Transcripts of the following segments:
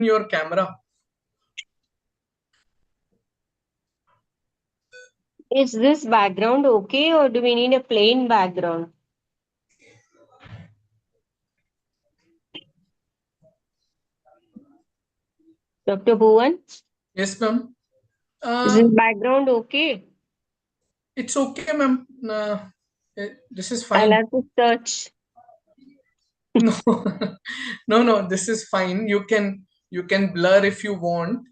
your camera. Is this background okay, or do we need a plain background? Dr. Bhuvan, Yes, ma'am. is this background okay? It's okay, ma'am. This is I'll fine. have to search. No, no, this is fine. You can blur if you want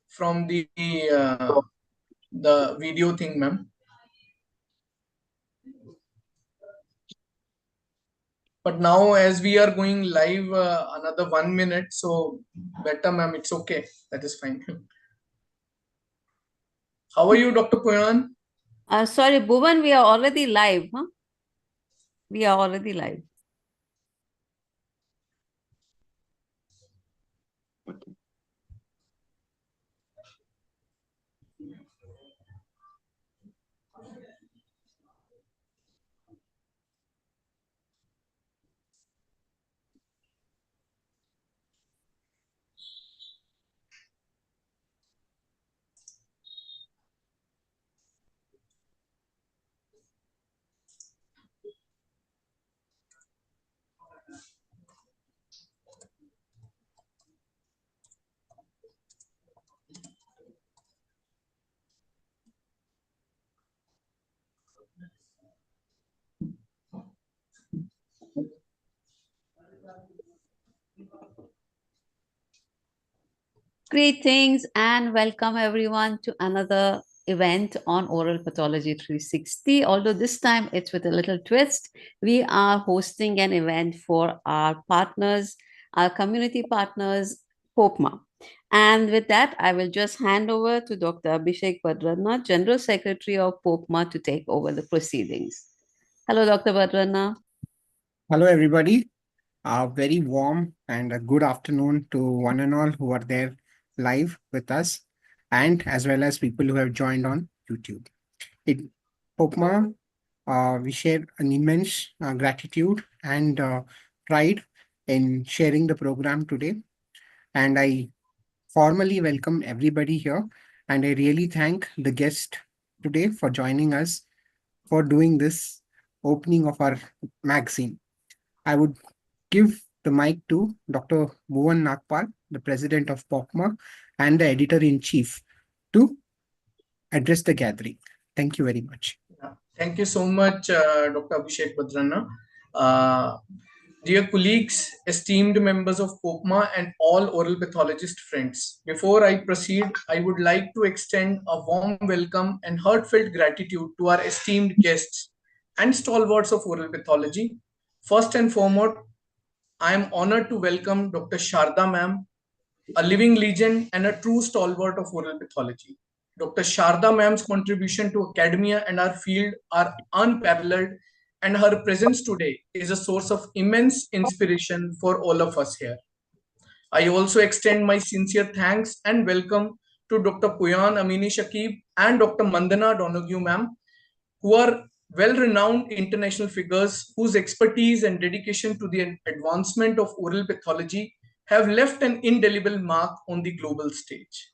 from the video thing, ma'am. But now, as we are going live, another 1 minute, so better, ma'am. It's okay. That is fine. How are you, Dr. Poyan? Sorry, Bhuvan, we are already live, huh? We are already live. Greetings and welcome everyone to another event on Oral Pathology 360. Although this time it's with a little twist, we are hosting an event for our partners, our community partners, POPMA. And with that, I will just hand over to Dr. Abhishek Badranna, General Secretary of POPMA, to take over the proceedings. Hello, Dr. Badranna. Hello, everybody. A very warm and a good afternoon to one and all who are there live with us, and as well as people who have joined on YouTube. In POPMA, we share an immense gratitude and pride in sharing the program today. And I formally welcome everybody here. And I really thank the guest today for joining us for doing this opening of our magazine. I would give the mic to Dr. Bhuvan Nagpal, the president of POPMA and the editor-in-chief, to address the gathering. Thank you very much. Thank you so much, Dr. Abhishek Badranna. Dear colleagues, esteemed members of POPMA and all oral pathologist friends, before I proceed, I would like to extend a warm welcome and heartfelt gratitude to our esteemed guests and stalwarts of oral pathology. First and foremost, I am honored to welcome Dr. Sharda ma'am, a living legend and a true stalwart of oral pathology. Dr. Sharda ma'am's contribution to academia and our field are unparalleled, and her presence today is a source of immense inspiration for all of us here. I also extend my sincere thanks and welcome to Dr. Puyan Amini Shakib and Dr. Mandana Donoghue ma'am, who are well-renowned international figures whose expertise and dedication to the advancement of oral pathology have left an indelible mark on the global stage.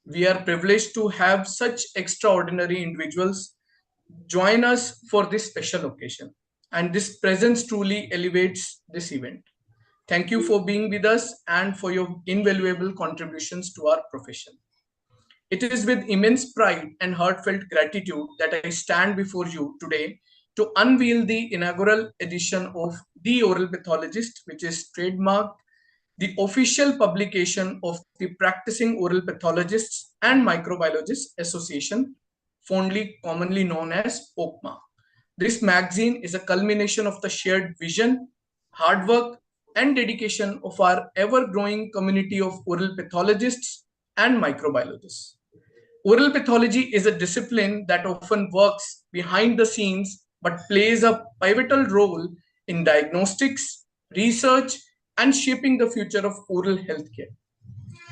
We are privileged to have such extraordinary individuals join us for this special occasion, and this presence truly elevates this event. Thank you for being with us and for your invaluable contributions to our profession. It is with immense pride and heartfelt gratitude that I stand before you today to unveil the inaugural edition of The Oral Pathologist, which is trademarked the official publication of the Practicing Oral Pathologists and Microbiologists Association, fondly commonly known as POPMA. This magazine is a culmination of the shared vision, hard work, and dedication of our ever-growing community of oral pathologists and microbiologists. Oral pathology is a discipline that often works behind the scenes but plays a pivotal role in diagnostics, research, and shaping the future of oral healthcare.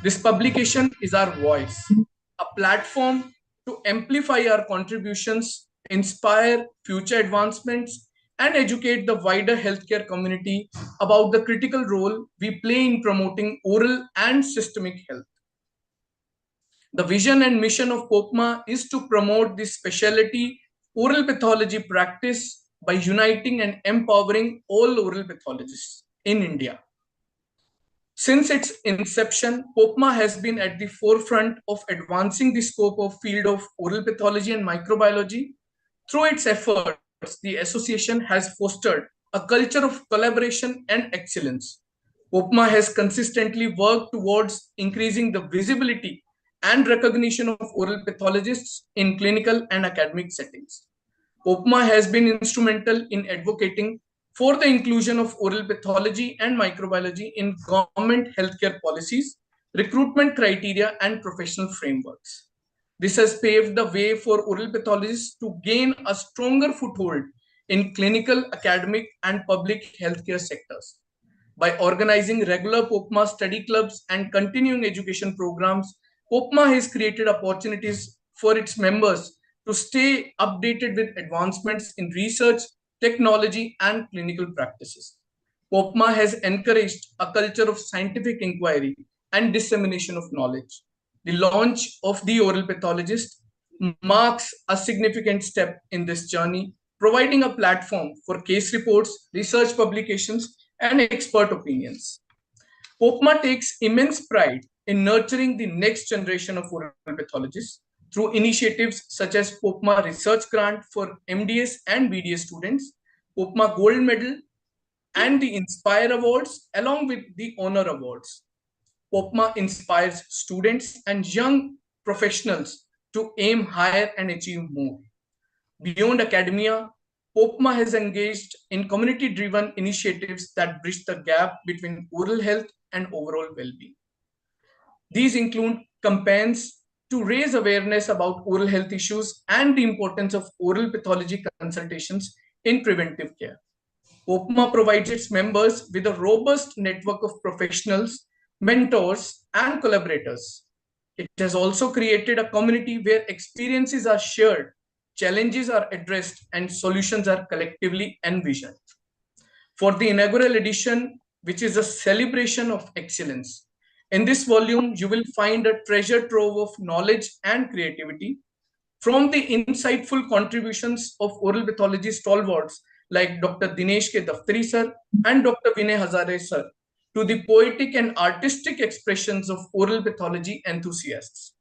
This publication is our voice, a platform to amplify our contributions, inspire future advancements, and educate the wider healthcare community about the critical role we play in promoting oral and systemic health. The vision and mission of POPMA is to promote this specialty oral pathology practice by uniting and empowering all oral pathologists in India. Since its inception, POPMA has been at the forefront of advancing the scope of field of oral pathology and microbiology. Through its efforts, the association has fostered a culture of collaboration and excellence. POPMA has consistently worked towards increasing the visibility and recognition of oral pathologists in clinical and academic settings. POPMA has been instrumental in advocating for the inclusion of oral pathology and microbiology in government healthcare policies, recruitment criteria, and professional frameworks. This has paved the way for oral pathologists to gain a stronger foothold in clinical, academic, and public healthcare sectors. By organizing regular POPMA study clubs and continuing education programs, POPMA has created opportunities for its members to stay updated with advancements in research, technology, and clinical practices. POPMA has encouraged a culture of scientific inquiry and dissemination of knowledge. The launch of the oral pathologist marks a significant step in this journey, providing a platform for case reports, research publications, and expert opinions. POPMA takes immense pride in nurturing the next generation of oral pathologists through initiatives such as POPMA Research Grant for MDS and BDS students, POPMA Gold Medal, and the Inspire Awards, along with the Honor Awards. POPMA inspires students and young professionals to aim higher and achieve more. Beyond academia, POPMA has engaged in community-driven initiatives that bridge the gap between oral health and overall well-being. These include campaigns to raise awareness about oral health issues and the importance of oral pathology consultations in preventive care. POPMA provides its members with a robust network of professionals, mentors, and collaborators. It has also created a community where experiences are shared, challenges are addressed, and solutions are collectively envisioned. For the inaugural edition, which is a celebration of excellence, in this volume, you will find a treasure trove of knowledge and creativity from the insightful contributions of oral pathology stalwarts like Dr. Dinesh K. Daftari sir and Dr. Vinay Hazare sir, to the poetic and artistic expressions of oral pathology enthusiasts.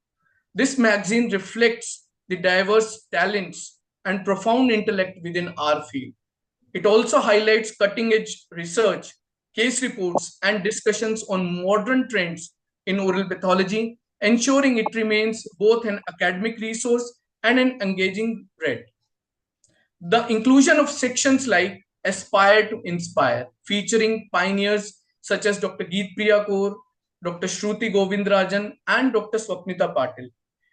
This magazine reflects the diverse talents and profound intellect within our field. It also highlights cutting edge research, case reports, and discussions on modern trends in oral pathology, ensuring it remains both an academic resource and an engaging read. The inclusion of sections like Aspire to Inspire, featuring pioneers such as Dr. Geet Priya Kaur, Dr. Shruti Govindrajan, and Dr. Swapnita Patil,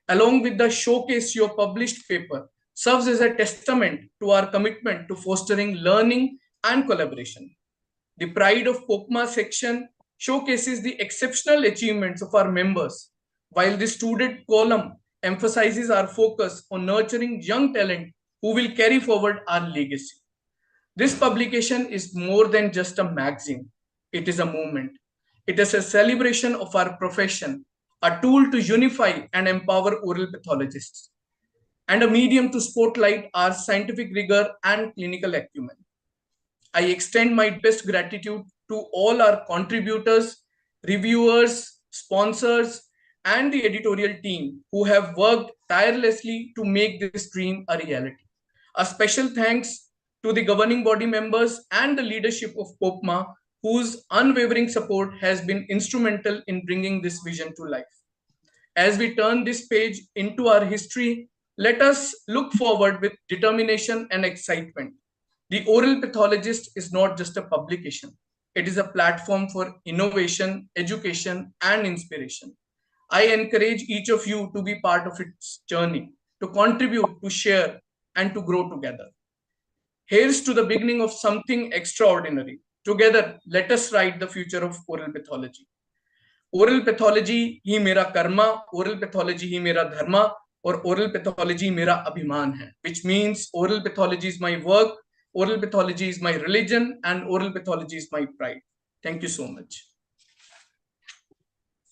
along with the Showcase Your Published Paper, serves as a testament to our commitment to fostering learning and collaboration. The Pride of POPMA section showcases the exceptional achievements of our members, while the student column emphasizes our focus on nurturing young talent who will carry forward our legacy. This publication is more than just a magazine, it is a movement. It is a celebration of our profession, a tool to unify and empower oral pathologists, and a medium to spotlight our scientific rigor and clinical acumen. I extend my best gratitude to all our contributors, reviewers, sponsors, and the editorial team who have worked tirelessly to make this dream a reality. A special thanks to the governing body members and the leadership of POPMA, whose unwavering support has been instrumental in bringing this vision to life. As we turn this page into our history, let us look forward with determination and excitement. The Oral Pathologist is not just a publication, it is a platform for innovation, education, and inspiration. I encourage each of you to be part of its journey, to contribute, to share, and to grow together. Here's to the beginning of something extraordinary. Together, let us write the future of oral pathology. Oral pathology ही मेरा कर्मा, oral pathology ही मेरा धर्मा, और oral pathology मेरा अभिमान है, which means oral pathology is my work, Oral pathology is my religion and oral pathology is my pride. Thank you so much.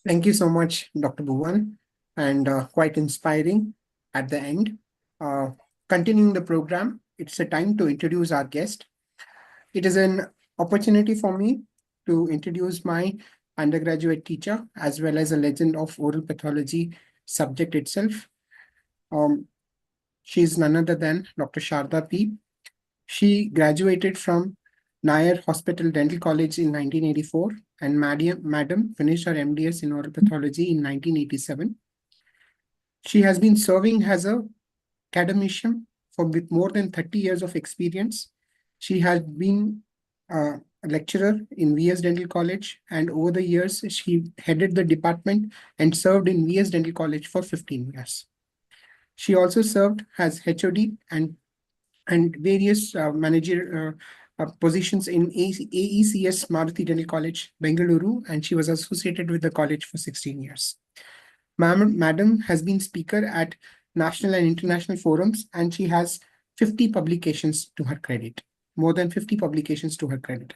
Thank you so much, Dr. Bhuvan, and quite inspiring at the end. Uh, Continuing the program, it's a time to introduce our guest. It is an opportunity for me to introduce my undergraduate teacher as well as a legend of oral pathology subject itself. Um, she is none other than Dr. Sharda P. She graduated from Nair Hospital Dental College in 1984, and Madam finished her MDS in oral pathology in 1987. She has been serving as a academician for with more than 30 years of experience. She has been a lecturer in VS Dental College, and over the years, she headed the department and served in VS Dental College for 15 years. She also served as HOD and various manager positions in AECS Maruti Dental College, Bengaluru, and she was associated with the college for 16 years. Madam has been speaker at national and international forums, and she has 50 publications to her credit, more than 50 publications to her credit.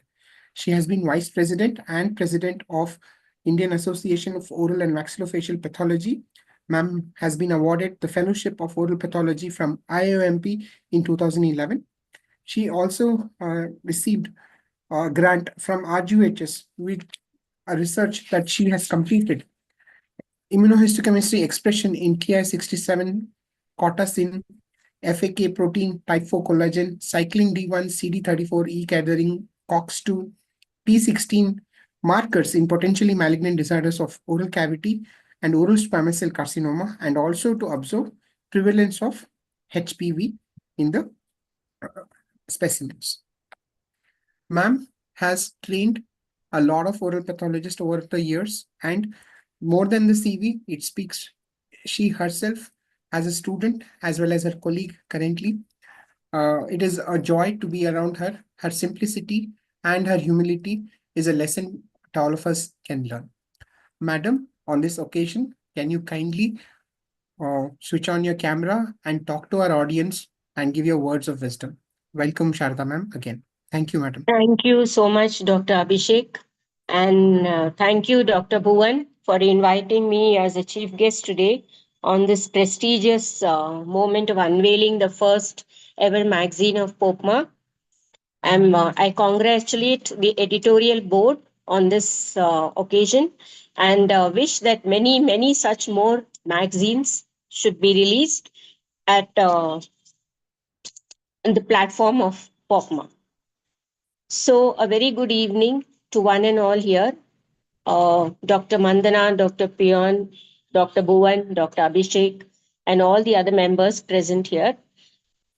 She has been vice president and president of Indian Association of Oral and Maxillofacial Pathology. Ma'am has been awarded the Fellowship of Oral Pathology from IOMP in 2011. She also received a grant from RGHS with a research that she has completed. Immunohistochemistry expression in Ki67, cortacin, FAK protein, type 4 collagen, cyclin D1, CD34, gathering, COX2, P16 markers in potentially malignant disorders of oral cavity and oral squamous cell carcinoma, and also to observe prevalence of HPV in the specimens. Ma'am has trained a lot of oral pathologists over the years, and more than the CV, it speaks she herself as a student as well as her colleague currently. It is a joy to be around her. Her simplicity and her humility is a lesson that all of us can learn. Madam, on this occasion, can you kindly switch on your camera and talk to our audience and give your words of wisdom? Welcome, Sharda ma'am, again. Thank you, madam. Thank you so much, Dr. Abhishek. And thank you, Dr. Bhuvan, for inviting me as a chief guest today on this prestigious moment of unveiling the first ever magazine of POPMA. I congratulate the editorial board on this occasion and wish that many, many such more magazines should be released at on the platform of POPMA. So, a very good evening to one and all here. Dr. Mandana, Dr. Pion, Dr. Bhuvan, Dr. Abhishek, and all the other members present here.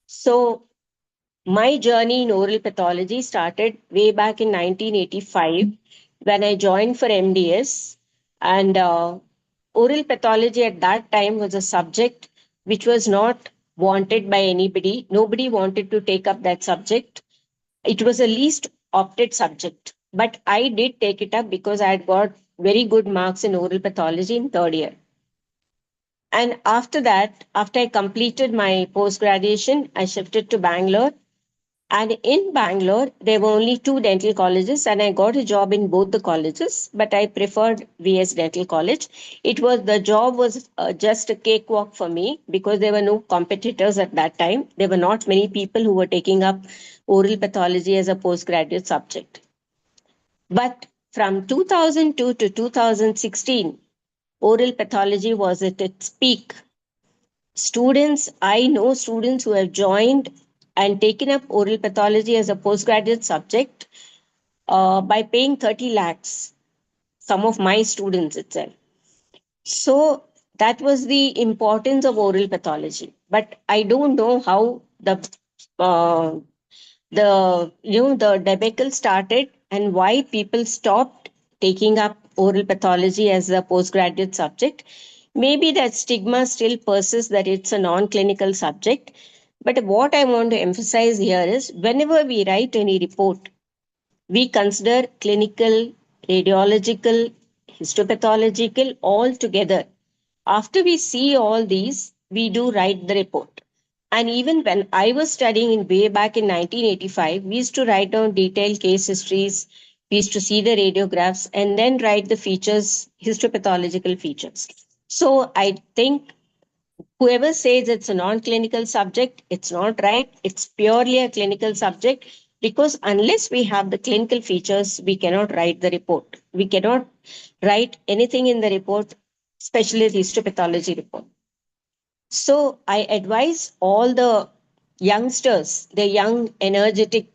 So, my journey in oral pathology started way back in 1985 when I joined for MDS. And oral pathology at that time was a subject which was not wanted by anybody. Nobody wanted to take up that subject. It was a least opted subject, but I did take it up because I had got very good marks in oral pathology in third year. And after that, after I completed my post graduation, I shifted to Bangalore. And in Bangalore, there were only two dental colleges, and I got a job in both the colleges, but I preferred VS Dental College. The job was just a cakewalk for me because there were no competitors at that time. There were not many people who were taking up oral pathology as a postgraduate subject. But from 2002 to 2016, oral pathology was at its peak. I know students who have joined and taken up oral pathology as a postgraduate subject by paying 30 lakhs, some of my students itself. So that was the importance of oral pathology. But I don't know how uh, the debacle started and why people stopped taking up oral pathology as a postgraduate subject. Maybe that stigma still persists that it's a non-clinical subject. But what I want to emphasize here is whenever we write any report, we consider clinical, radiological, histopathological all together. After we see all these, we do write the report. And even when I was studying in way back in 1985, we used to write down detailed case histories. We used to see the radiographs and then write the features, histopathological features. So I think whoever says it's a non-clinical subject, it's not right. It's purely a clinical subject, because unless we have the clinical features, we cannot write the report. We cannot write anything in the report, especially the histopathology report. So I advise all the youngsters, the young, energetic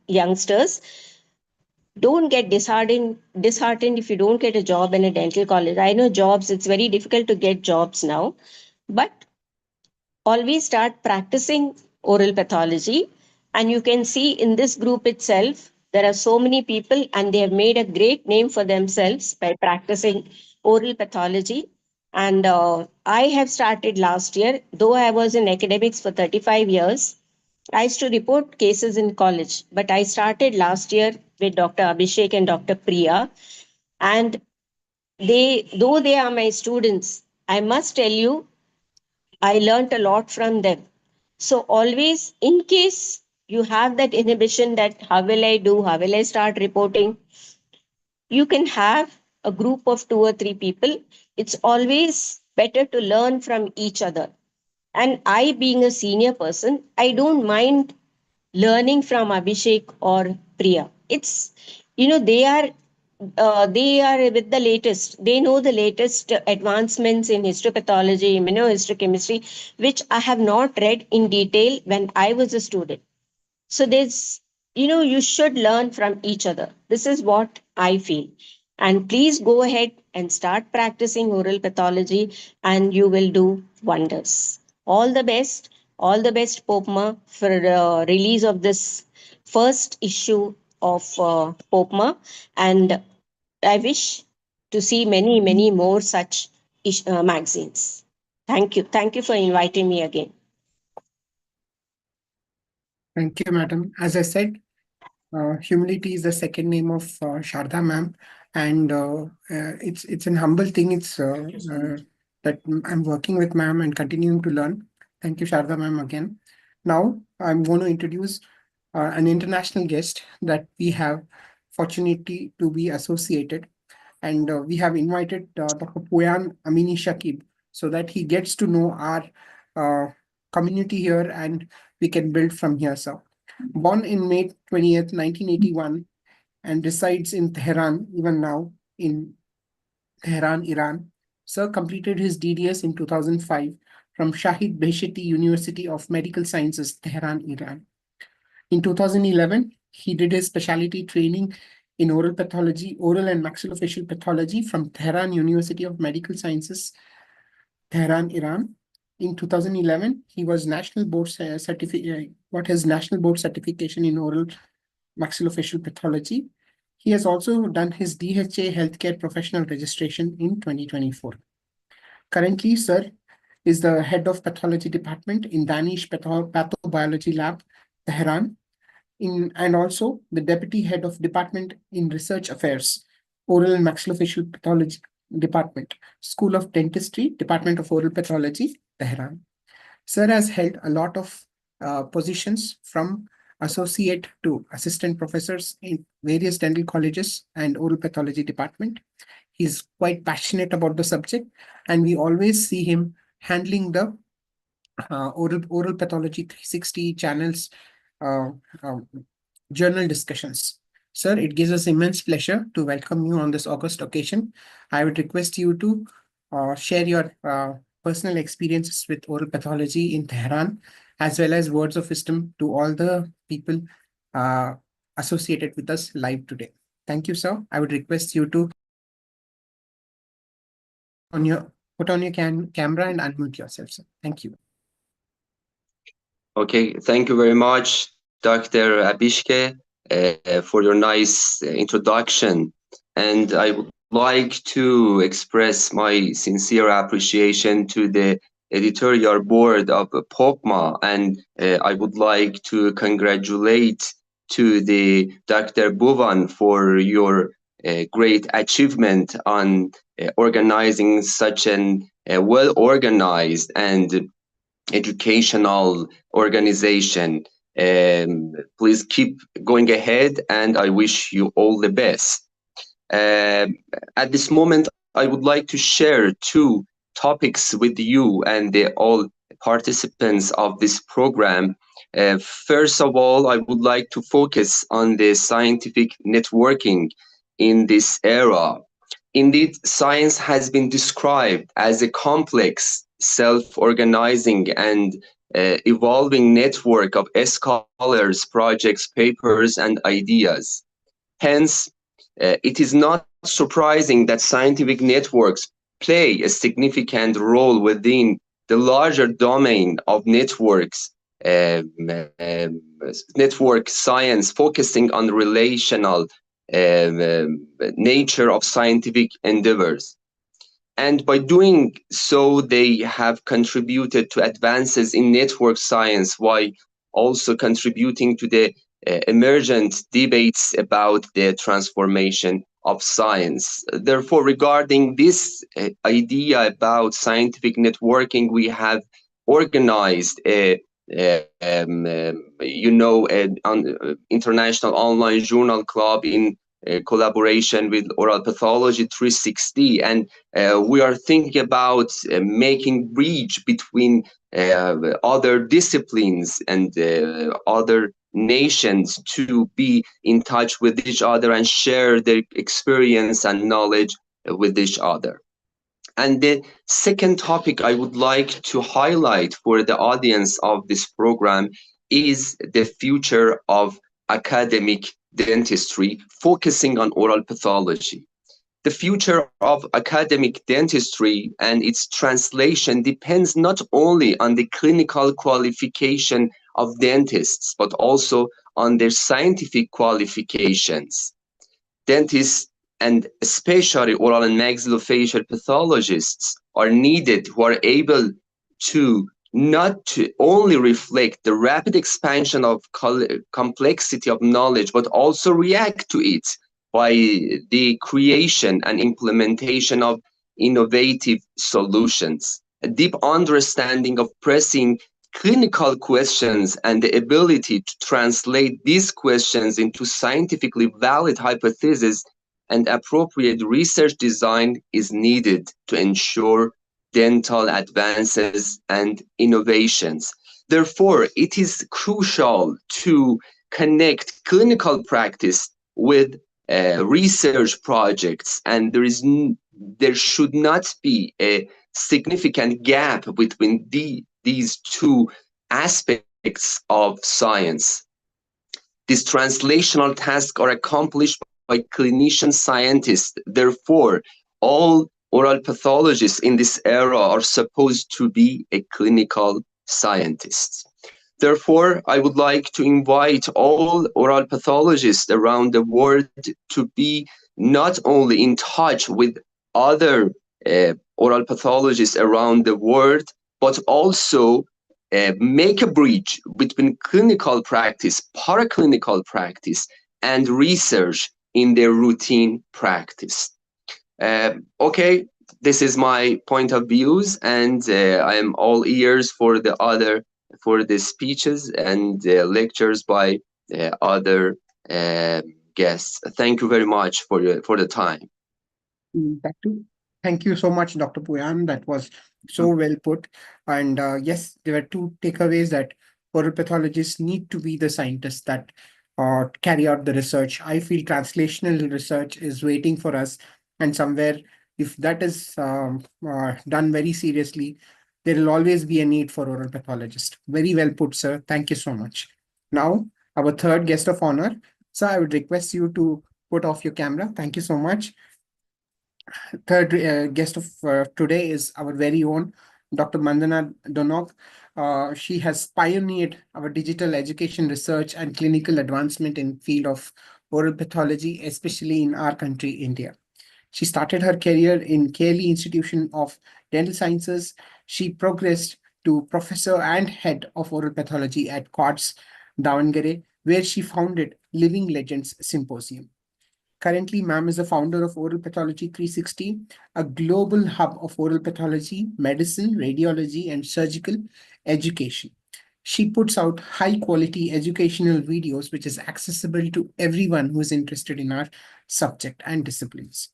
youngsters, don't get disheartened if you don't get a job in a dental college. I know jobs, it's very difficult to get jobs now, but always start practicing oral pathology. And you can see in this group itself, there are so many people and they have made a great name for themselves by practicing oral pathology. And I have started last year, though I was in academics for 35 years. I used to report cases in college, but I started last year with Dr. Abhishek and Dr. Priya. And though they are my students, I must tell you, I learned a lot from them. So always, in case you have that inhibition that how will I do, how will I start reporting, you can have a group of 2 or 3 people. It's always better to learn from each other. And I, being a senior person, I don't mind learning from Abhishek or Priya. It's, they are with the latest. They know the latest advancements in histopathology, immunohistochemistry, which I have not read in detail when I was a student. So you should learn from each other. This is what I feel. And please go ahead and start practicing oral pathology, and you will do wonders. All the best. All the best, Popma, for the release of this first issue of Popma. And I wish to see many, many more such magazines. Thank you. Thank you for inviting me again. Thank you, madam. As I said, humility is the second name of Sharda ma'am, and it's an humble thing. It's Thank you so much. that I'm working with ma'am and continuing to learn. Thank you, Sharda ma'am, again. Now I'm going to introduce an international guest that we have fortunately to be associated, and we have invited Dr. Poyan Amini Shakib so that he gets to know our uh, community here and we can build from here, sir. Born in May 20th, 1981, and resides in Tehran even now in Tehran, Iran. Sir completed his DDS in 2005 from Shahid Beheshti University of Medical Sciences, Tehran, Iran. In 2011, he did his specialty training in oral pathology, oral and maxillofacial pathology from Tehran University of Medical Sciences, Tehran, Iran. In 2011, he was got his national board certification in oral maxillofacial pathology. He has also done his DHA healthcare professional registration in 2024. Currently, sir is the head of pathology department in Danish Pathobiology Lab, Tehran, and also the deputy head of department in research affairs, oral and maxillofacial pathology department, School of Dentistry, Department of Oral Pathology, Tehran. Sir has held a lot of positions from associate to assistant professors in various dental colleges and oral pathology department. He's quite passionate about the subject, and we always see him handling the oral pathology 360 channels uh, um, journal discussions. Sir, it gives us immense pleasure to welcome you on this August occasion. I would request you to share your personal experiences with oral pathology in Tehran, as well as words of wisdom to all the people uh, associated with us live today. Thank you, sir. I would request you to put on your camera and unmute yourself, sir. Thank you. Okay, thank you very much, Dr. Abishke, for your nice introduction. And I would like to express my sincere appreciation to the editorial board of POPMA, and I would like to congratulate to the Dr. Bhuvan for your great achievement on organizing such an well-organized and educational organization. Please keep going ahead, and I wish you all the best. At this moment, I would like to share two topics with you and all participants of this program. First of all, I would like to focus on the scientific networking in this era. Indeed, science has been described as a complex, self-organizing, and evolving network of scholars, projects, papers, and ideas. Hence, it is not surprising that scientific networks play a significant role within the larger domain of networks, um, um, network science, focusing on relational nature of scientific endeavors. And by doing so, they have contributed to advances in network science while also contributing to the emergent debates about the transformation of science. Therefore, regarding this idea about scientific networking, we have organized an international online journal club in collaboration with Oral Pathology 360, and we are thinking about making bridge between other disciplines and other nations to be in touch with each other and share their experience and knowledge with each other. And the second topic I would like to highlight for the audience of this program is the future of academic dentistry, focusing on oral pathology. The future of academic dentistry and its translation depends not only on the clinical qualification of dentists, but also on their scientific qualifications. Dentists, and especially oral and maxillofacial pathologists, are needed who are able to not to only reflect the rapid expansion of complexity of knowledge, but also react to it by the creation and implementation of innovative solutions. A deep understanding of pressing clinical questions and the ability to translate these questions into scientifically valid hypotheses and appropriate research design is needed to ensure dental advances and innovations. Therefore, it is crucial to connect clinical practice with research projects, and there should not be a significant gap between these two aspects of science. These translational tasks are accomplished by clinician scientists. Therefore, all oral pathologists in this era are supposed to be a clinical scientist. Therefore, I would like to invite all oral pathologists around the world to be not only in touch with other oral pathologists around the world, but also make a bridge between clinical practice, paraclinical practice, and research in their routine practice. Okay, this is my point of views, and I am all ears for the speeches and lectures by other guests. Thank you very much for the time. Thank you so much, Dr. Puyan. That was so well put. And yes, there were two takeaways that oral pathologists need to be the scientists that carry out the research. I feel translational research is waiting for us. And somewhere, if that is done very seriously, there will always be a need for oral pathologists. Very well put, sir. Thank you so much. Now, our third guest of honor. Sir, I would request you to put off your camera. Thank you so much. Third guest of today is our very own Dr. Mandana Donok. She has pioneered our digital education research and clinical advancement in field of oral pathology, especially in our country, India. She started her career in Kelly Institution of Dental Sciences. She progressed to professor and head of oral pathology at QUADS, Davangere, where she founded Living Legends Symposium. Currently, ma'am is the founder of Oral Pathology 360, a global hub of oral pathology, medicine, radiology, and surgical education. She puts out high quality educational videos, which is accessible to everyone who is interested in our subject and disciplines.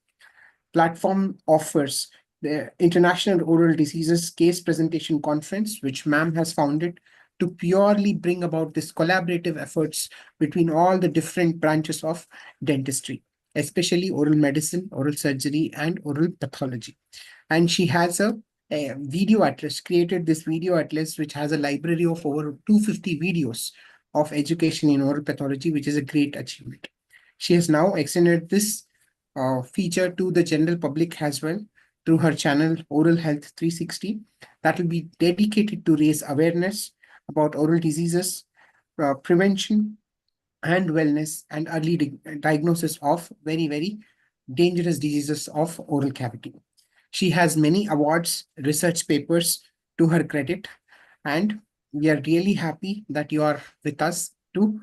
Platform offers the International Oral Diseases Case Presentation Conference, which ma'am has founded to purely bring about this collaborative efforts between all the different branches of dentistry, especially oral medicine, oral surgery, and oral pathology. And she has a video atlas, created this video atlas, which has a library of over 250 videos of education in oral pathology, which is a great achievement. She has now extended this feature to the general public as well through her channel Oral Health 360 that will be dedicated to raise awareness about oral diseases, prevention and wellness, and early diagnosis of very, very dangerous diseases of oral cavity. She has many awards, research papers to her credit, and we are really happy that you are with us to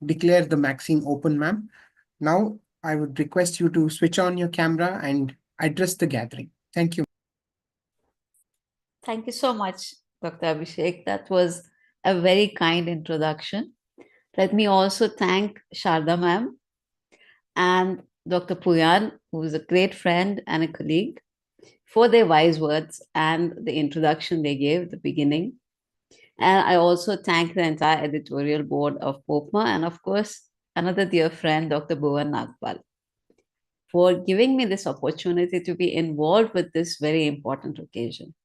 declare the Maxine open, ma'am. Now, I would request you to switch on your camera and address the gathering. Thank you. Thank you so much, Dr. Abhishek. That was a very kind introduction. Let me also thank Sharda ma'am and Dr. Puyan, who is a great friend and a colleague, for their wise words and the introduction they gave at the beginning. And I also thank the entire editorial board of POPMA and, of course, another dear friend, Dr. Bhuvan Nagpal, for giving me this opportunity to be involved with this very important occasion.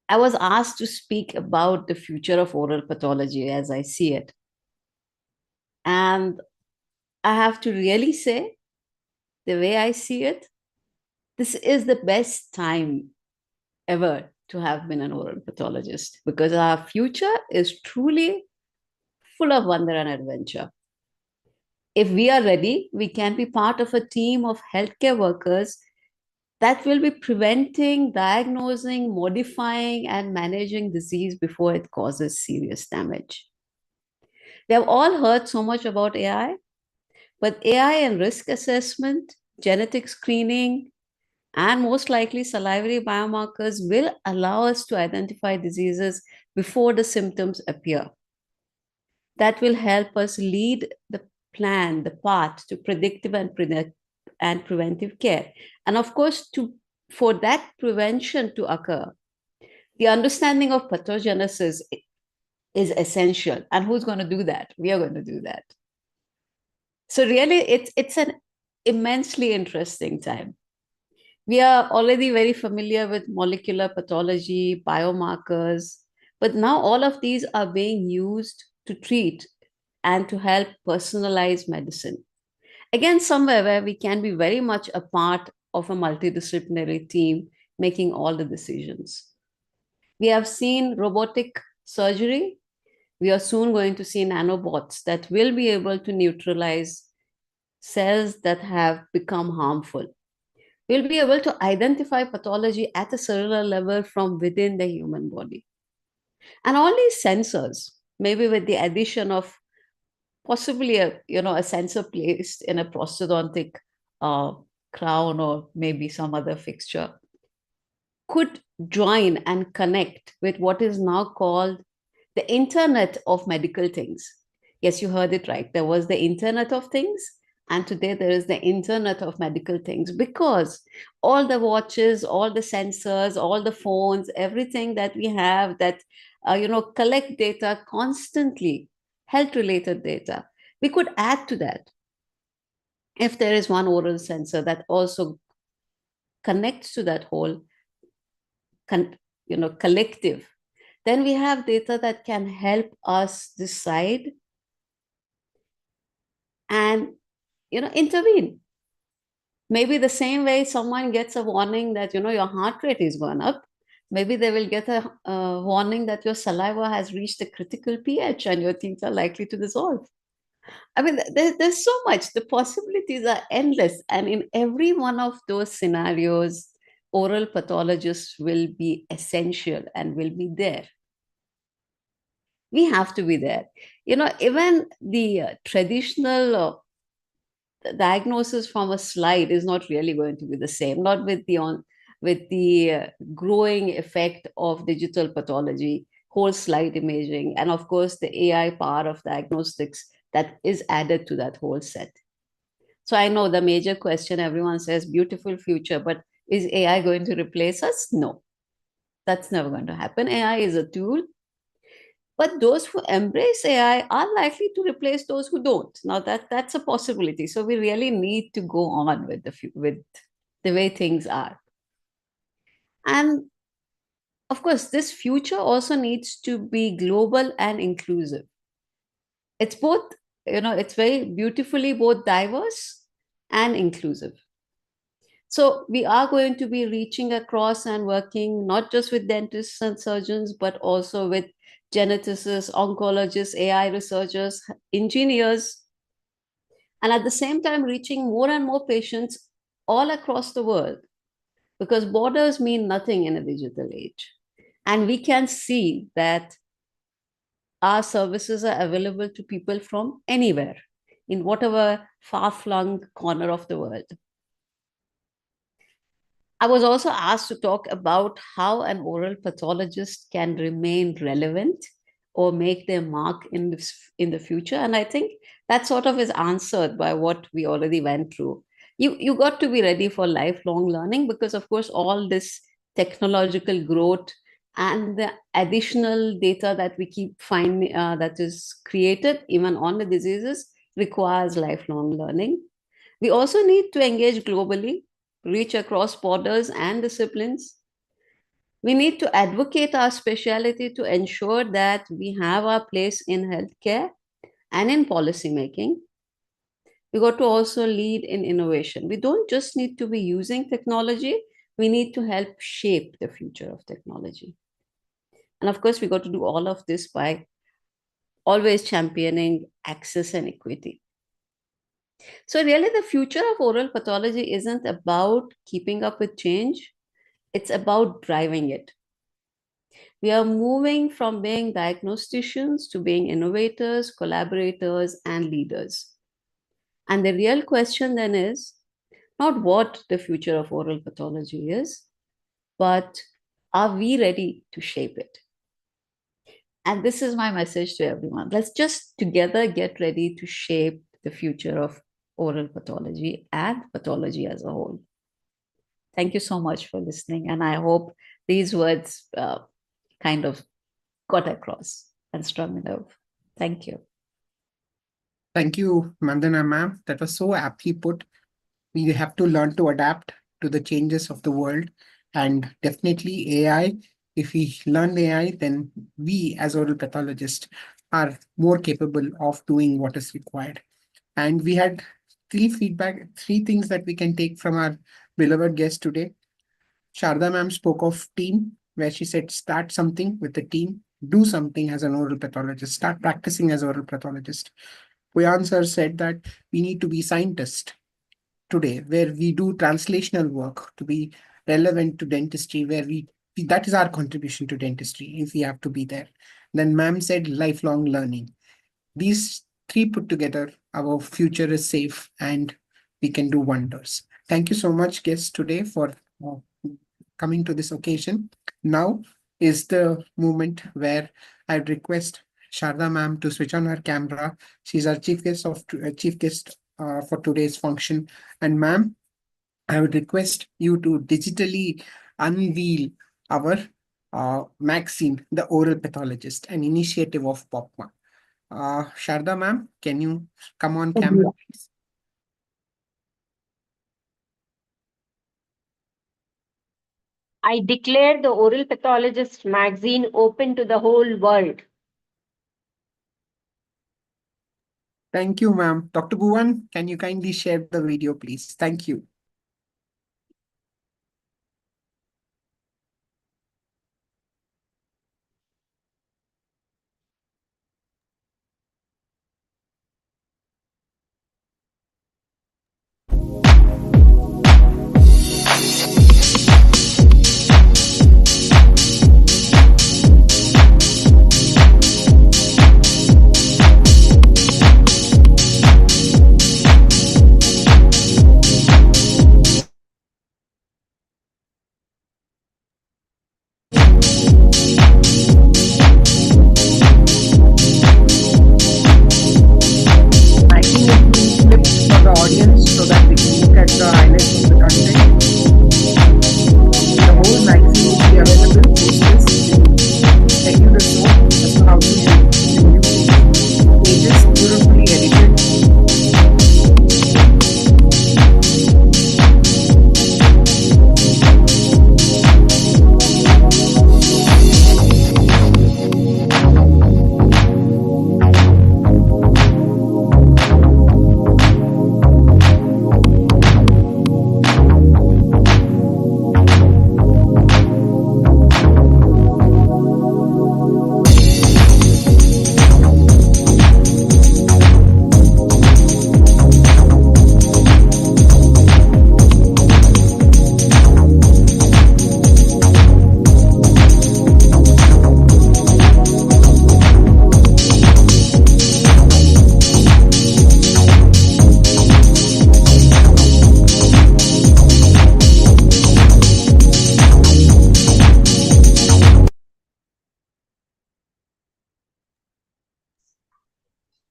I was asked to speak about the future of oral pathology as I see it. And I have to really say, the way I see it, this is the best time ever to have been an oral pathologist, because our future is truly full of wonder and adventure. If we are ready, we can be part of a team of healthcare workers that will be preventing, diagnosing, modifying, and managing disease before it causes serious damage. We have all heard so much about AI, but AI and risk assessment, genetic screening, and most likely salivary biomarkers will allow us to identify diseases before the symptoms appear. That will help us lead the plan, the path to predictive and preventive care. And of course, for that prevention to occur, the understanding of pathogenesis is essential. And who's going to do that? We are going to do that. So really, it's an immensely interesting time. We are already very familiar with molecular pathology, biomarkers, but now all of these are being used to treat and to help personalize medicine. Again, somewhere where we can be very much a part of a multidisciplinary team making all the decisions. We have seen robotic surgery. We are soon going to see nanobots that will be able to neutralize cells that have become harmful. We'll be able to identify pathology at a cellular level from within the human body. And all these sensors, maybe with the addition of possibly a sensor placed in a prosthodontic crown or maybe some other fixture, could join and connect with what is now called the Internet of Medical Things. Yes, you heard it right. There was the Internet of Things, and today there is the Internet of Medical Things, because all the watches, all the sensors, all the phones, everything that we have that collect data constantly, health-related data, we could add to that. If there is one oral sensor that also connects to that whole collective, then we have data that can help us decide and intervene. Maybe the same way someone gets a warning that your heart rate is going up, maybe they will get a warning that your saliva has reached a critical pH and your teeth are likely to dissolve. I mean, there's so much. The possibilities are endless. And in every one of those scenarios, oral pathologists will be essential and will be there. We have to be there. Even the traditional diagnosis from a slide is not really going to be the same, not with the growing effect of digital pathology, whole slide imaging, and of course the AI power of diagnostics that is added to that whole set. So I know the major question, everyone says beautiful future, but is AI going to replace us? No, that's never going to happen. AI is a tool, but those who embrace AI are likely to replace those who don't. Now that's a possibility. So we really need to go on with the way things are. And of course, this future also needs to be global and inclusive. It's both, it's very beautifully both diverse and inclusive. So we are going to be reaching across and working not just with dentists and surgeons, but also with geneticists, oncologists, AI researchers, engineers, and at the same time reaching more and more patients all across the world, because borders mean nothing in a digital age. And we can see that our services are available to people from anywhere, in whatever far-flung corner of the world. I was also asked to talk about how an oral pathologist can remain relevant or make their mark in the future. And I think that sort of is answered by what we already went through. You got to be ready for lifelong learning, because of course all this technological growth and the additional data that we keep finding that is created even on the diseases requires lifelong learning. We also need to engage globally, reach across borders and disciplines. We need to advocate our specialty to ensure that we have our place in healthcare and in policy making. We got to also lead in innovation. We don't just need to be using technology, we need to help shape the future of technology. And of course, we got to do all of this by always championing access and equity. So really the future of oral pathology isn't about keeping up with change, it's about driving it. We are moving from being diagnosticians to being innovators, collaborators, and leaders. And the real question then is not what the future of oral pathology is, but are we ready to shape it? And this is my message to everyone. Let's just together get ready to shape the future of oral pathology and pathology as a whole. Thank you so much for listening. And I hope these words kind of got across and strong enough. Thank you. Thank you, Mandana ma'am. That was so aptly put. We have to learn to adapt to the changes of the world, and definitely AI. If we learn AI, then we as oral pathologists are more capable of doing what is required. And we had three things that we can take from our beloved guest today. Sharda ma'am spoke of team, where she said, start something with the team, do something as an oral pathologist, start practicing as oral pathologist. Puyan sir said that we need to be scientists today, where we do translational work to be relevant to dentistry, where that is our contribution to dentistry if we have to be there. Then ma'am said lifelong learning. These three put together, our future is safe and we can do wonders. Thank you so much, guests, today for coming to this occasion. Now is the moment where I request Sharda ma'am to switch on her camera. She's our chief guest for today's function. And ma'am, I would request you to digitally unveil our magazine, The Oral Pathologist, an initiative of POPMA. Sharda ma'am, can you come on camera, please? I declare the Oral Pathologist magazine open to the whole world. Thank you, ma'am. Dr. Bhuvan, can you kindly share the video, please? Thank you.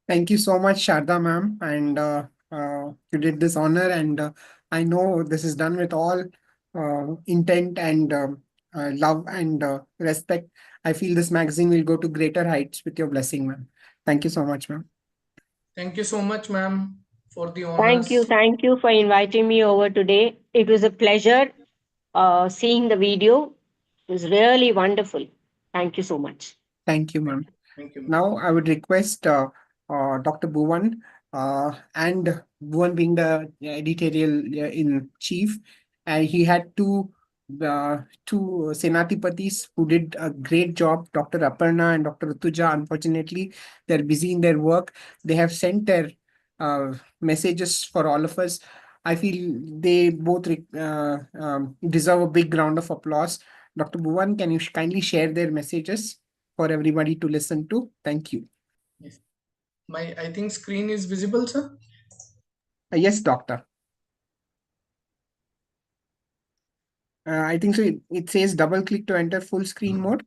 Thank you so much, Sharda ma'am, and you did this honor, and I know this is done with all intent and love and respect. I feel this magazine will go to greater heights with your blessing, ma'am. Thank you so much, ma'am. Thank you so much, ma'am, for the honors. Thank you for inviting me over today. It was a pleasure seeing the video. It was really wonderful. Thank you so much. Thank you, Thank ma'am. you. Thank you, ma'am. Now, I would request Dr. Bhuvan, and Bhuvan being the editorial in chief, and he had two Senatipatis who did a great job. Dr. Aparna and Dr. Rutuja. Unfortunately, they're busy in their work. They have sent their messages for all of us. I feel they both deserve a big round of applause. Dr. Bhuvan, can you kindly share their messages for everybody to listen to? Thank you. Yes. I think screen is visible, sir. Yes, doctor. I think so. It says double click to enter full screen mode.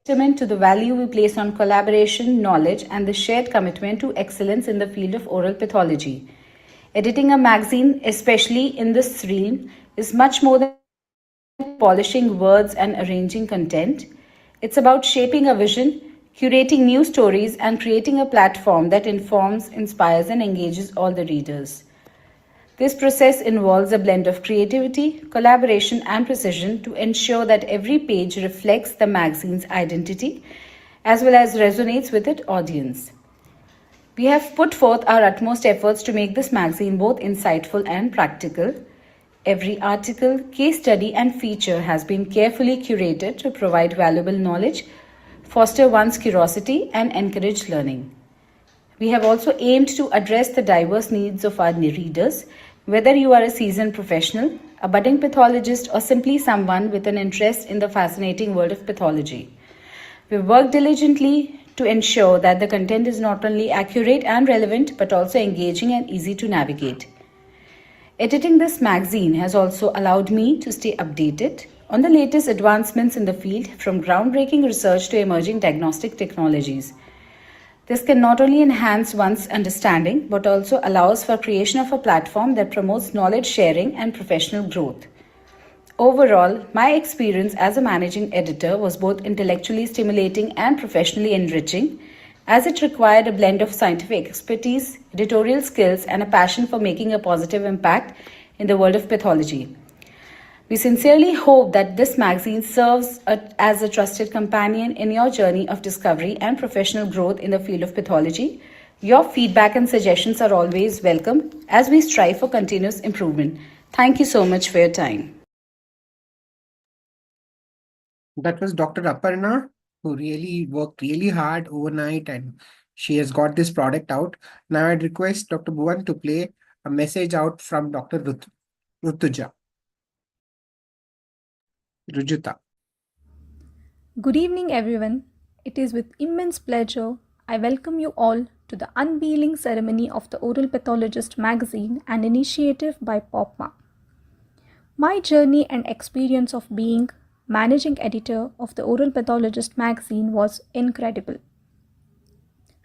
Testament to the value we place on collaboration, knowledge, and the shared commitment to excellence in the field of oral pathology. Editing a magazine, especially in this realm, is much more than polishing words and arranging content. It's about shaping a vision, curating new stories, and creating a platform that informs, inspires, and engages all the readers. This process involves a blend of creativity, collaboration, and precision to ensure that every page reflects the magazine's identity as well as resonates with its audience. We have put forth our utmost efforts to make this magazine both insightful and practical. Every article, case study, and feature has been carefully curated to provide valuable knowledge, foster one's curiosity, and encourage learning. We have also aimed to address the diverse needs of our readers, whether you are a seasoned professional, a budding pathologist, or simply someone with an interest in the fascinating world of pathology. We work diligently to ensure that the content is not only accurate and relevant but also engaging and easy to navigate. Editing this magazine has also allowed me to stay updated on the latest advancements in the field, from groundbreaking research to emerging diagnostic technologies. This can not only enhance one's understanding but also allows for creation of a platform that promotes knowledge sharing and professional growth. Overall, my experience as a managing editor was both intellectually stimulating and professionally enriching, as it required a blend of scientific expertise, editorial skills, and a passion for making a positive impact in the world of pathology. We sincerely hope that this magazine serves as a trusted companion in your journey of discovery and professional growth in the field of pathology. Your feedback and suggestions are always welcome as we strive for continuous improvement. Thank you so much for your time. That was Dr. Aparna, who really worked really hard overnight, and she has got this product out. Now I'd request Dr. Bhuvan to play a message out from Dr. Rutuja. Rujuta. Good evening, everyone. It is with immense pleasure I welcome you all to the unveiling ceremony of the Oral Pathologist magazine, an initiative by POPMA. My journey and experience of being managing editor of the Oral Pathologist magazine was incredible.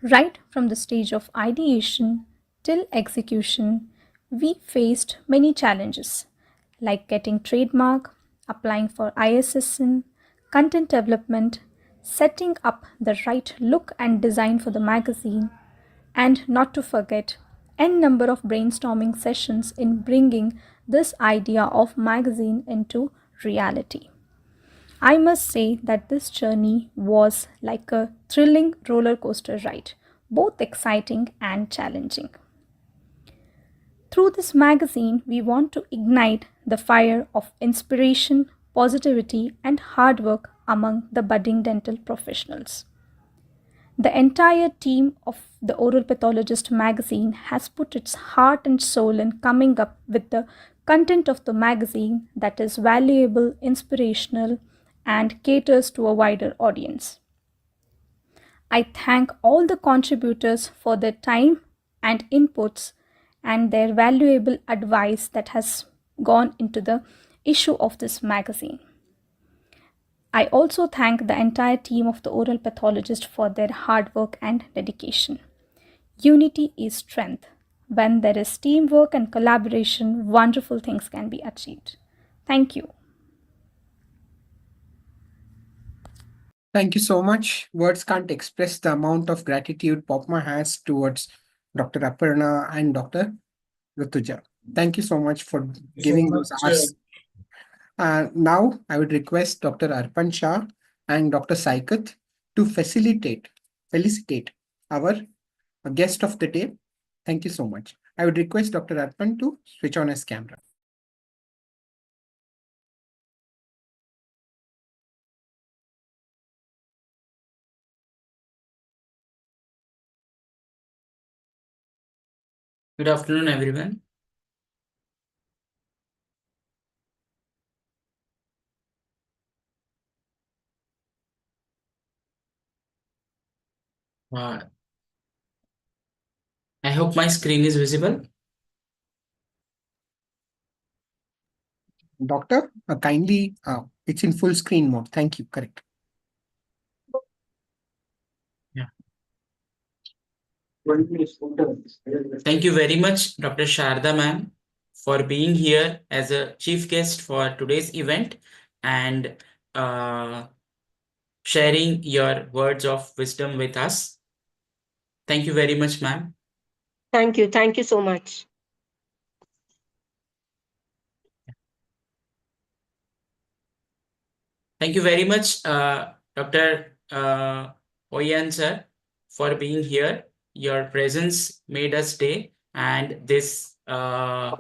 Right from the stage of ideation till execution, we faced many challenges like getting trademark, applying for ISSN, content development, setting up the right look and design for the magazine, and not to forget n number of brainstorming sessions in bringing this idea of magazine into reality. I must say that this journey was like a thrilling roller coaster ride, both exciting and challenging. Through this magazine, we want to ignite the fire of inspiration, positivity, and hard work among the budding dental professionals. The entire team of the Oral Pathologist magazine has put its heart and soul in coming up with the content of the magazine that is valuable, inspirational, and caters to a wider audience. I thank all the contributors for their time and inputs and their valuable advice that has gone into the issue of this magazine. I also thank the entire team of the oral pathologist for their hard work and dedication. Unity is strength. When there is teamwork and collaboration, wonderful things can be achieved. Thank you. Thank you so much. Words can't express the amount of gratitude Popma has towards Dr. Aparna and Dr. Rutuja. Thank you so much for So giving much. those hours. Now, I would request Dr. Arpan Shah and Dr. Saikat to felicitate our guest of the day. Thank you so much. I would request Dr. Arpan to switch on his camera. Good afternoon, everyone. I hope my screen is visible. Doctor, kindly, it's in full screen mode. Thank you. Correct. Yeah. Thank you very much, Dr. Sharda ma'am, for being here as a chief guest for today's event and sharing your words of wisdom with us. Thank you very much, ma'am. Thank you. Thank you so much. Thank you very much, Dr. Oyan sir, for being here. Your presence made us day, and this has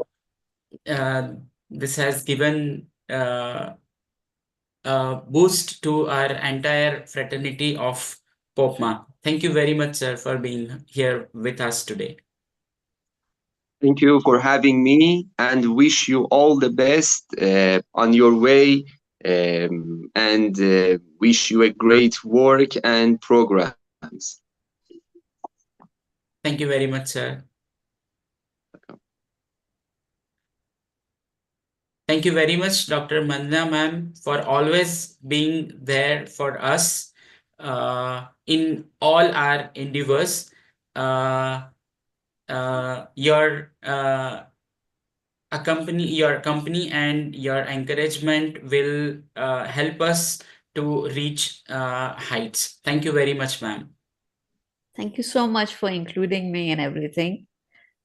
given boost to our entire fraternity of Popma. Thank you very much, sir, for being here with us today. Thank you for having me and wish you all the best on your way and wish you a great work and programs. Thank you very much, sir. Thank you very much, Dr. Mandana ma'am, for always being there for us in all our endeavors. Your company and your encouragement will help us to reach heights. Thank you very much, ma'am. Thank you so much for including me in everything.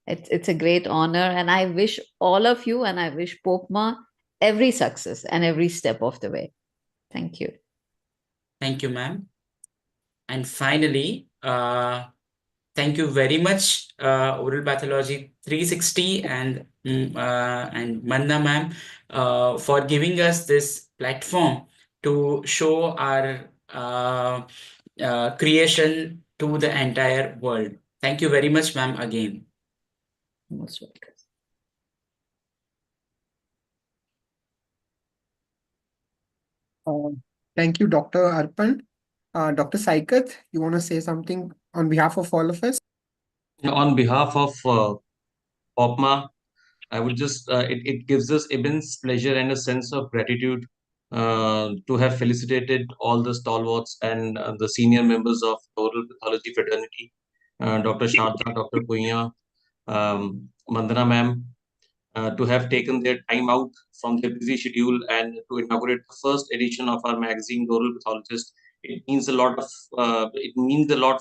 It's a great honor, and I wish all of you and I wish Popma every success and every step of the way. Thank you. Thank you, ma'am. And finally, thank you very much, Oral Pathology 360 and Manna ma'am, for giving us this platform to show our creation to the entire world. Thank you very much, ma'am, again. Most welcome. Thank you, Dr. Arpan. Dr. Saikat, you want to say something on behalf of all of us? On behalf of Popma, I would just, it gives us immense pleasure and a sense of gratitude to have felicitated all the stalwarts and the senior members of the oral pathology fraternity, Dr. Sharda, Dr. Punya, Mandana ma'am, to have taken their time out from their busy schedule and to inaugurate the first edition of our magazine, The Oral Pathologist. It means a lot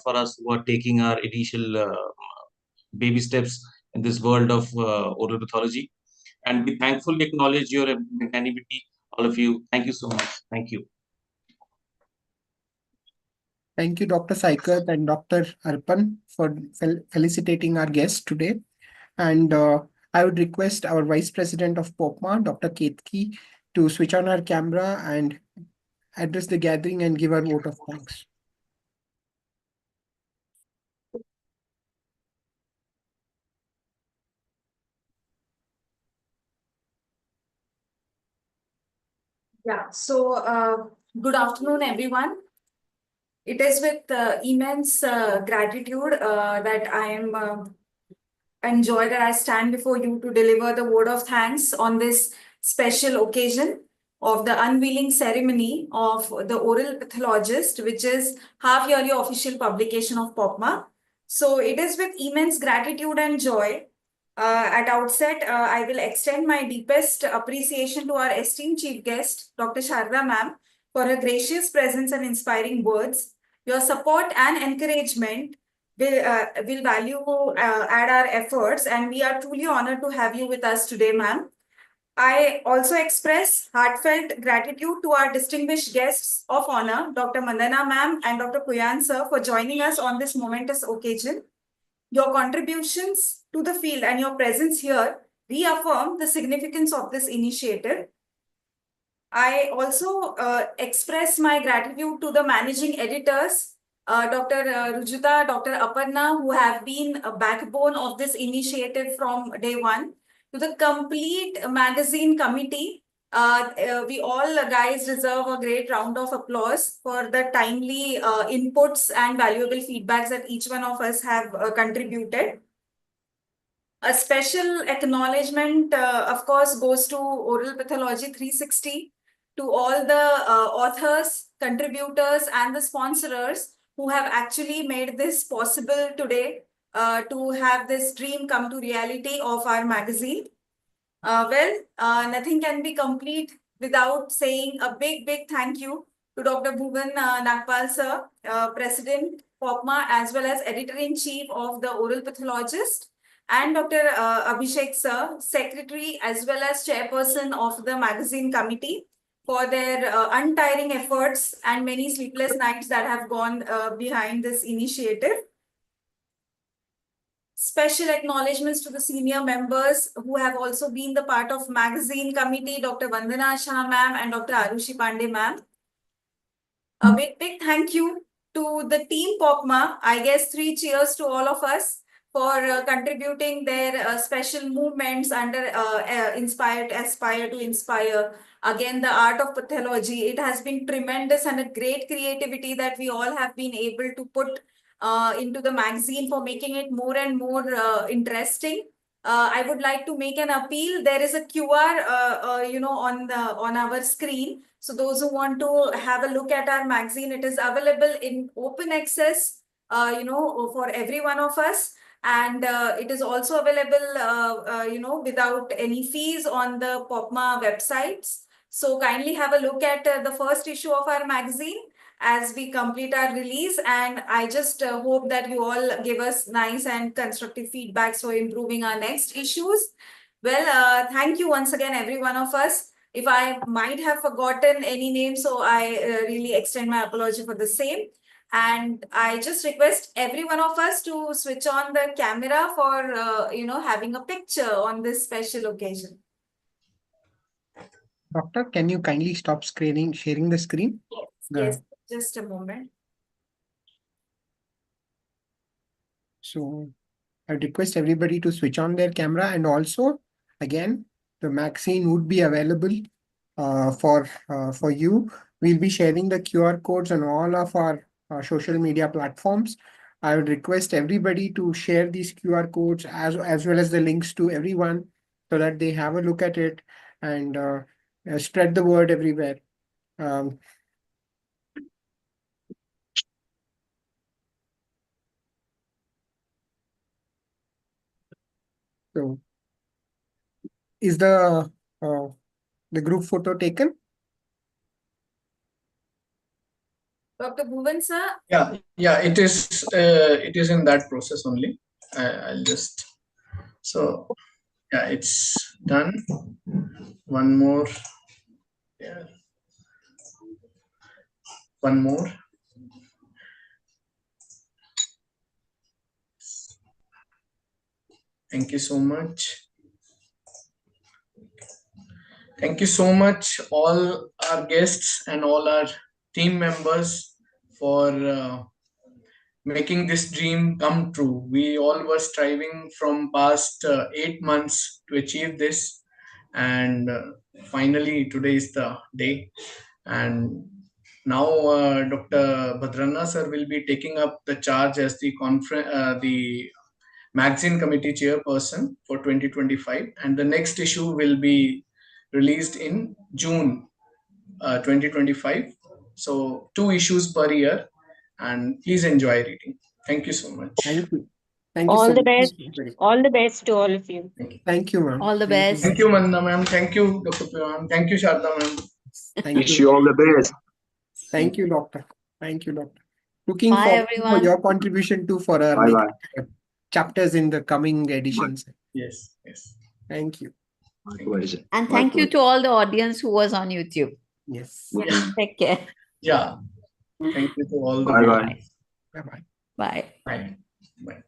for us who are taking our initial baby steps in this world of oral pathology. And we thankfully acknowledge your magnanimity, all of you. Thank you so much. Thank you. Thank you, Dr. Saikat and Dr. Arpan, for felicitating our guest today. And I would request our Vice President of Popma, Dr. Ketki, to switch on her camera and address the gathering and give her vote of thanks. Yeah, so good afternoon, everyone. It is with immense gratitude that I am enjoy that I stand before you to deliver the word of thanks on this special occasion. of the unveiling ceremony of the Oral Pathologist, which is half-yearly official publication of POPMA. So it is with immense gratitude and joy. At outset, I will extend my deepest appreciation to our esteemed chief guest, Dr. Sharda ma'am, for her gracious presence and inspiring words. Your support and encouragement will value add our efforts, and we are truly honored to have you with us today, ma'am. I also express heartfelt gratitude to our distinguished guests of honor, Dr. Mandana ma'am and Dr. Puyan sir, for joining us on this momentous occasion. Your contributions to the field and your presence here reaffirm the significance of this initiative. I also express my gratitude to the managing editors, Dr. Rujuta, Dr. Aparna, who have been a backbone of this initiative from day one, to the complete magazine committee. We all guys deserve a great round of applause for the timely inputs and valuable feedbacks that each one of us have contributed. A special acknowledgement, of course, goes to Oral Pathology 360, to all the authors, contributors, and the sponsors who have actually made this possible today, to have this dream come to reality of our magazine. Nothing can be complete without saying a big, big thank you to Dr. Bhuvan Nagpal sir, President POPMA, as well as Editor-in-Chief of the Oral Pathologist, and Dr. Abhishek sir, Secretary as well as Chairperson of the magazine committee, for their untiring efforts and many sleepless nights that have gone behind this initiative. Special acknowledgements to the senior members who have also been the part of magazine committee, Dr. Vandana Shah ma'am and Dr. Arushi Pandey ma'am. A big, big thank you to the team POPMA. I guess 3 cheers to all of us for contributing their special movements under Aspire to Inspire. Again, the art of pathology. It has been tremendous and a great creativity that we all have been able to put into the magazine for making it more and more interesting. I would like to make an appeal. There is a QR, on our screen. So those who want to have a look at our magazine, it is available in open access, for every one of us. And it is also available, without any fees on the POPMA websites. So kindly have a look at the first issue of our magazine as we complete our release. And I just hope that you all give us nice and constructive feedbacks for improving our next issues. Well, thank you once again, every one of us. If I might have forgotten any name, so I really extend my apology for the same. And I just request every one of us to switch on the camera for, having a picture on this special occasion. Doctor, can you kindly stop sharing the screen? Yes, just a moment. So I request everybody to switch on their camera, and also, again, the magazine would be available for you. We'll be sharing the QR codes on all of our social media platforms. I would request everybody to share these QR codes as well as the links to everyone, so that they have a look at it and spread the word everywhere. So, is the group photo taken? Dr. Bhuvan sir? Yeah, it is in that process only. I'll just, so yeah, it's done. One more. Yeah. One more. Thank you so much. Thank you so much, all our guests and all our team members, for making this dream come true. We all were striving from past 8 months to achieve this, and finally today is the day. And now Dr. Bhadrana sir will be taking up the charge as the magazine committee chairperson for 2025, and the next issue will be released in June 2025. So 2 issues per year, and please enjoy reading. Thank you so much. Thank you. Thank you All so the much. best. All the best to all of you. Thank you, ma'am. All the Thank you, best. Thank you, Mandana ma'am. Thank you, Dr. Pivan. Thank you, Sharda ma'am. Thank Wish you. you all the best. Thank you, doctor. Thank you, doctor. Looking Bye, forward for everyone. your contribution too for our Bye bye. chapters in the coming editions. Yes, yes. Thank you. My pleasure. And My thank you pleasure. to all the audience who was on YouTube. Yes. Take care. Yeah. Thank you to all the Bye bye. viewers. Bye-bye. Bye. Bye. Bye.